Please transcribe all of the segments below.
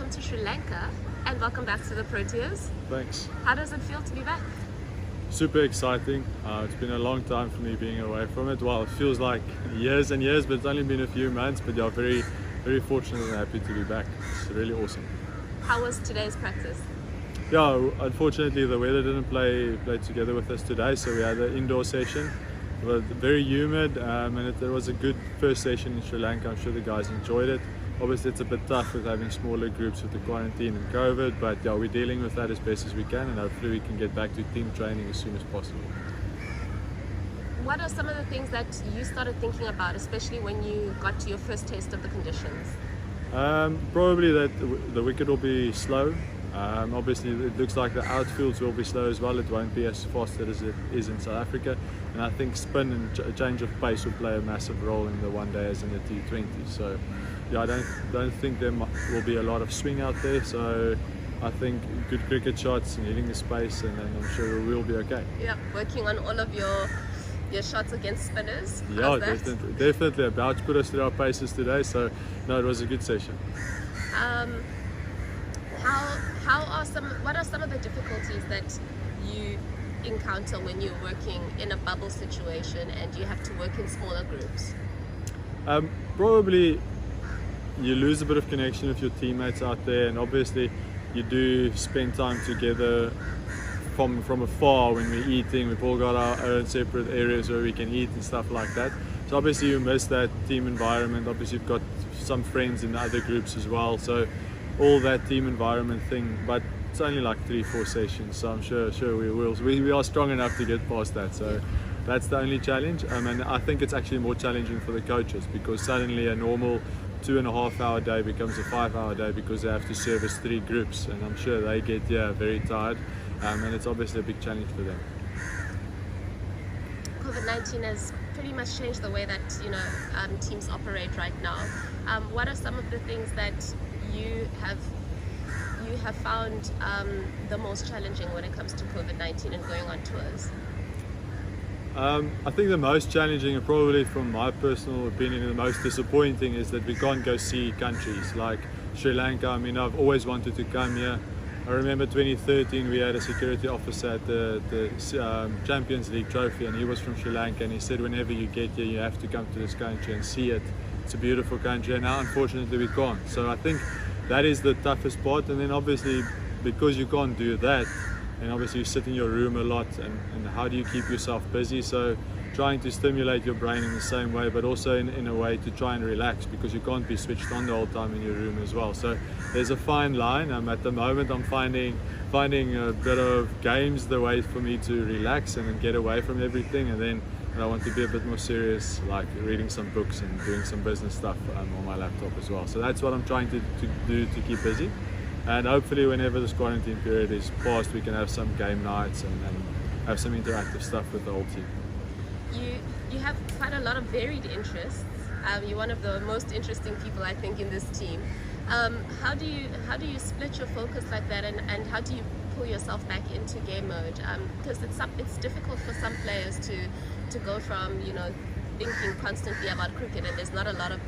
welcome to Sri Lanka and welcome back to the Proteas. Thanks. How does it feel to be back? Super exciting. It's been a long time for me being away from it. Well, it feels like years and years, but it's only been a few months. But yeah, very, very fortunate and happy to be back. It's really awesome. How was today's practice? Yeah, unfortunately the weather didn't play together with us today, so we had an indoor session. It was very humid, and it was a good first session in Sri Lanka. I'm sure the guys enjoyed it. Obviously it's a bit tough with having smaller groups with the quarantine and COVID, but yeah, we're dealing with that as best as we can, and hopefully we can get back to team training as soon as possible. What are some of the things that you started thinking about, especially when you got to your first taste of the conditions? Probably that the wicket will be slow. Obviously it looks like the outfields will be slow as well. It won't be as fast as it is in South Africa, and I think spin and change of pace will play a massive role in the one day as in the T20. So yeah, I don't think there will be a lot of swing out there, so I think good cricket shots and hitting the space, and then I'm sure we'll be okay. Yeah, working on all of your shots against spinners. Yeah, definitely. About to put us through our paces today, so no, it was a good session. What are some of the difficulties that you encounter when you're working in a bubble situation and you have to work in smaller groups? Probably you lose a bit of connection with your teammates out there, and obviously you do spend time together from afar when we're eating. We've all got our own separate areas where we can eat and stuff like that. So obviously you miss that team environment. Obviously you've got some friends in the other groups as well, so all that team environment thing, but it's only like 3-4 sessions, so I'm sure we will. We are strong enough to get past that, so that's the only challenge. And I think it's actually more challenging for the coaches, because suddenly a normal 2.5 hour day becomes a 5 hour day because they have to service 3 groups, and I'm sure they get very tired, and it's obviously a big challenge for them. COVID-19 has pretty much changed the way that teams operate right now. What are some of the things that you have found the most challenging when it comes to COVID-19 and going on tours? I think the most challenging, and probably from my personal opinion the most disappointing, is that we can't go see countries like Sri Lanka. I mean, I've always wanted to come here. I remember 2013 we had a security officer at the Champions League trophy, and he was from Sri Lanka, and he said whenever you get here you have to come to this country and see it. It's a beautiful country, and now unfortunately we can't. So I think that is the toughest part, and then obviously because you can't do that, and obviously you sit in your room a lot, and how do you keep yourself busy? So trying to stimulate your brain in the same way, but also in a way to try and relax, because you can't be switched on the whole time in your room as well. So there's a fine line. At the moment I'm finding a bit of games the way for me to relax and then get away from everything, and then I want to be a bit more serious, like reading some books and doing some business stuff on my laptop as well. So that's what I'm trying to do to keep busy, and hopefully whenever this quarantine period is past we can have some game nights and have some interactive stuff with the whole team. You have quite a lot of varied interests. You're one of the most interesting people I think in this team. How do you split your focus like that, and how do you pull yourself back into game mode? Because it's difficult for some players to go from thinking constantly about cricket, and there's not a lot of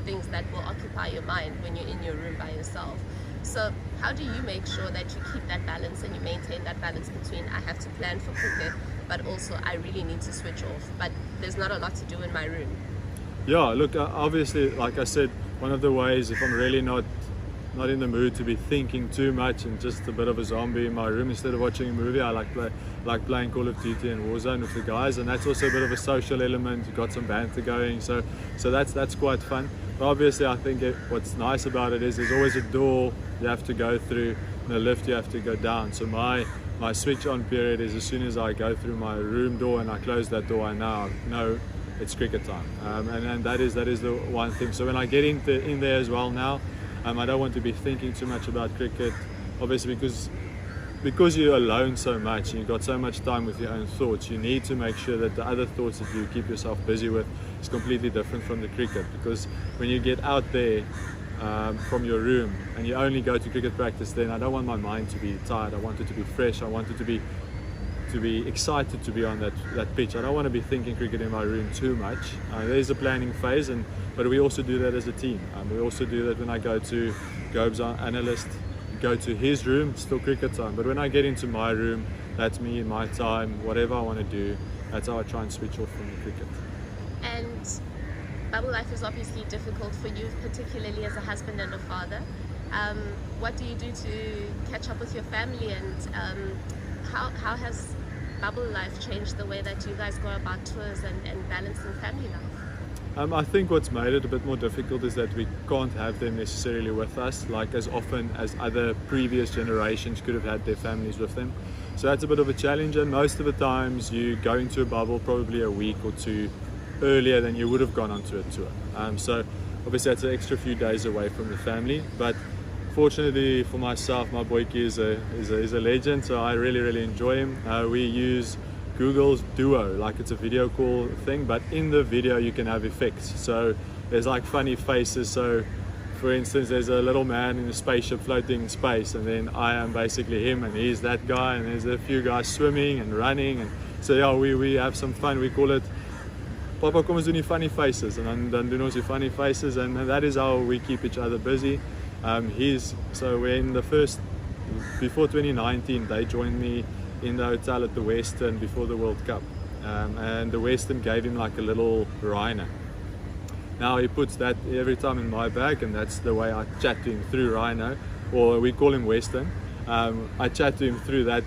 things that will occupy your mind when you're in your room by yourself. So how do you make sure that you keep that balance and you maintain that balance between I have to plan for cricket, but also I really need to switch off, but there's not a lot to do in my room? Yeah, look, obviously, like I said, one of the ways, if I'm really not in the mood to be thinking too much and just a bit of a zombie in my room, instead of watching a movie, I like playing Call of Duty and Warzone with the guys, and that's also a bit of a social element. You've got some banter going, so that's quite fun. But obviously I think what's nice about it is there's always a door you have to go through and a lift you have to go down. So my switch on period is as soon as I go through my room door and I close that door, I now know it's cricket time, and that is the one thing. So when I get in there as well now, I don't want to be thinking too much about cricket, obviously because you're alone so much and you've got so much time with your own thoughts. You need to make sure that the other thoughts that you keep yourself busy with is completely different from the cricket, because when you get out there from your room and you only go to cricket practice, then I don't want my mind to be tired. I want it to be fresh. I want it to be to be excited to be on that pitch. I don't want to be thinking cricket in my room too much. There's a planning phase, but we also do that as a team. We also do that when I go to Gob's analyst, go to his room, still cricket time. But when I get into my room, that's me in my time, whatever I want to do. That's how I try and switch off from the cricket. And bubble life is obviously difficult for you, particularly as a husband and a father. What do you do to catch up with your family, and how has bubble life changed the way that you guys go about tours and balancing family life? I think what's made it a bit more difficult is that we can't have them necessarily with us, like as often as other previous generations could have had their families with them. So that's a bit of a challenge, and most of the times you go into a bubble probably a week or two earlier than you would have gone onto a tour. So obviously that's an extra few days away from the family, but fortunately for myself, my boyki is a legend, so I really enjoy him. We use Google's Duo, like it's a video call thing, but in the video you can have effects. So there's like funny faces. So for instance, there's a little man in a spaceship floating in space, and then I am basically him, and he's that guy, and there's a few guys swimming and running, and so yeah, we have some fun. We call it Papa kom ons doen die funny faces, and dan doen ons die funny faces, and that is how we keep each other busy. So when before 2019, they joined me in the hotel at the Western before the World Cup, and the Western gave him like a little rhino. Now he puts that every time in my bag, and that's the way I chat to him through Rhino, or we call him Western. I chat to him through that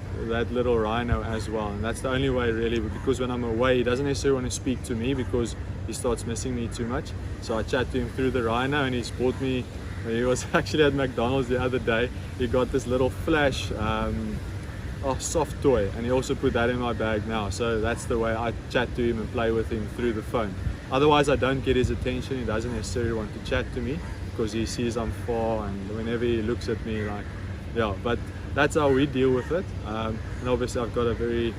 little rhino as well, and that's the only way really, because when I'm away he doesn't necessarily want to speak to me because he starts missing me too much. So I chat to him through the rhino, and he's bought me, he was actually at McDonald's the other day, he got this little Flash soft toy, and he also put that in my bag now. So that's the way I chat to him and play with him through the phone. Otherwise I don't get his attention. He doesn't necessarily want to chat to me because he sees I'm far, and whenever he looks at me, like, yeah, but that's how we deal with it. And obviously I've got a very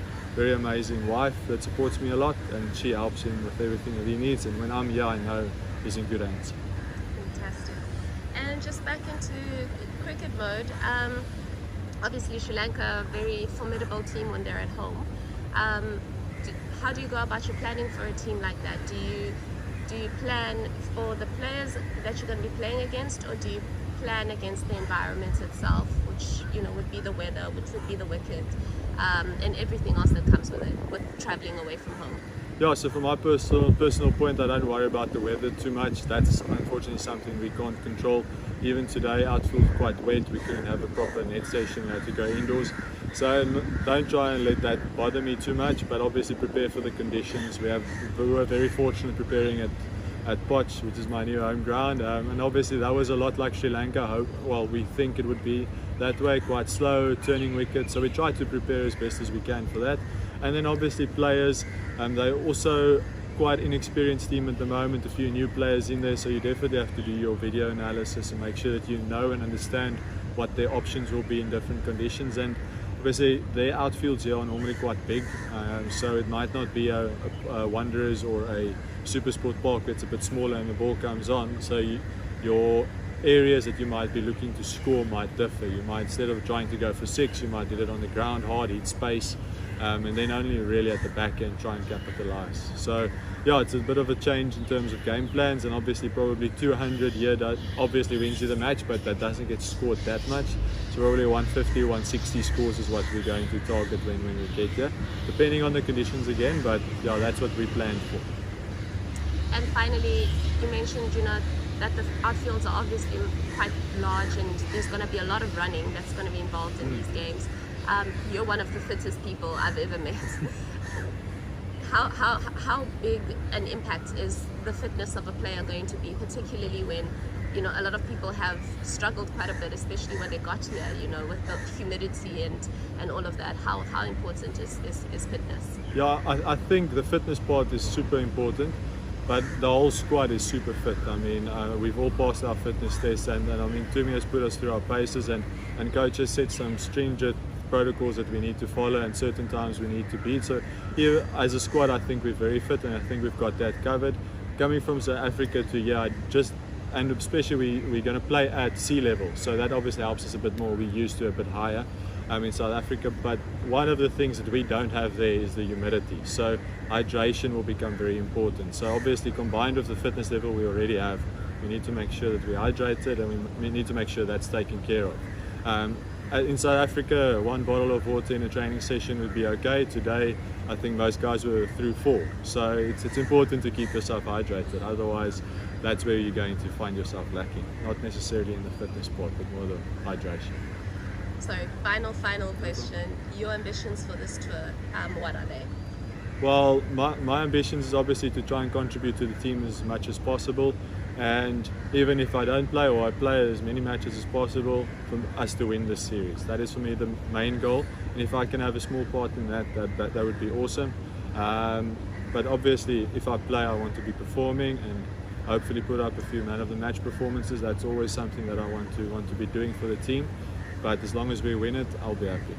amazing wife that supports me a lot, and she helps him with everything that he needs, and when I'm here I know he's in good hands. Fantastic. And just back into cricket mode, obviously Sri Lanka, a very formidable team when they're at home. How do you go about your planning for a team like that? Do you plan for the players that you're going to be playing against, or do you plan against the environment itself, which would be the weather, which would be the wicket, and everything else that comes with it, with traveling away from home? Yeah, so from my personal point, I don't worry about the weather too much. That's unfortunately something we can't control. Even today, outfield's quite wet. We couldn't have a proper net session. We had to go indoors. So don't try and let that bother me too much, but obviously prepare for the conditions. We were very fortunate preparing at Poch, which is my new home ground, and obviously that was a lot like Sri Lanka. Well, we think it would be that way, quite slow, turning wickets, so we try to prepare as best as we can for that. And then obviously players, they're also quite inexperienced team at the moment, a few new players in there, so you definitely have to do your video analysis and make sure that you know and understand what their options will be in different conditions. And obviously their outfields here are normally quite big, so it might not be a Wanderers or a Super Sport Park that's a bit smaller and the ball comes on, so your areas that you might be looking to score might differ. You might, instead of trying to go for 6, you might hit it on the ground hard, hit space, and then only really at the back end try and capitalize. So yeah, it's a bit of a change in terms of game plans, and obviously probably 200 here obviously wins you the match, but that doesn't get scored that much. So probably 150, 160 scores is what we're going to target when we get here, depending on the conditions again, but yeah, that's what we planned for. And finally, you mentioned that the outfields are obviously quite large, and there's going to be a lot of running that's going to be involved in these games. You're one of the fittest people I've ever met. How big an impact is the fitness of a player going to be, particularly when a lot of people have struggled quite a bit, especially when they got here, with the humidity and all of that. How important is fitness? Yeah, I think the fitness part is super important, but the whole squad is super fit. I mean, we've all passed our fitness tests, and I mean, Tumi has put us through our paces, and coach has set some stringent protocols that we need to follow, and certain times we need to beat. So here as a squad, I think we're very fit, and I think we've got that covered. Coming from South Africa to here, and especially we're going to play at sea level, so that obviously helps us a bit more. We're used to a bit higher. in South Africa. But one of the things that we don't have there is the humidity. So hydration will become very important. So obviously, combined with the fitness level we already have, we need to make sure that we're hydrated, and we need to make sure that's taken care of. In South Africa, 1 bottle of water in a training session would be okay. Today, I think most guys were through 4. So it's important to keep yourself hydrated. Otherwise, that's where you're going to find yourself lacking. Not necessarily in the fitness part, but more the hydration. So, final question. Your ambitions for this tour, what are they? Well, my ambitions is obviously to try and contribute to the team as much as possible. And even if I don't play, or I play as many matches as possible, for us to win this series. That is for me the main goal. And if I can have a small part in that would be awesome. But obviously, if I play, I want to be performing and hopefully put up a few man of the match performances. That's always something that I want to be doing for the team. But as long as we win it, I'll be happy.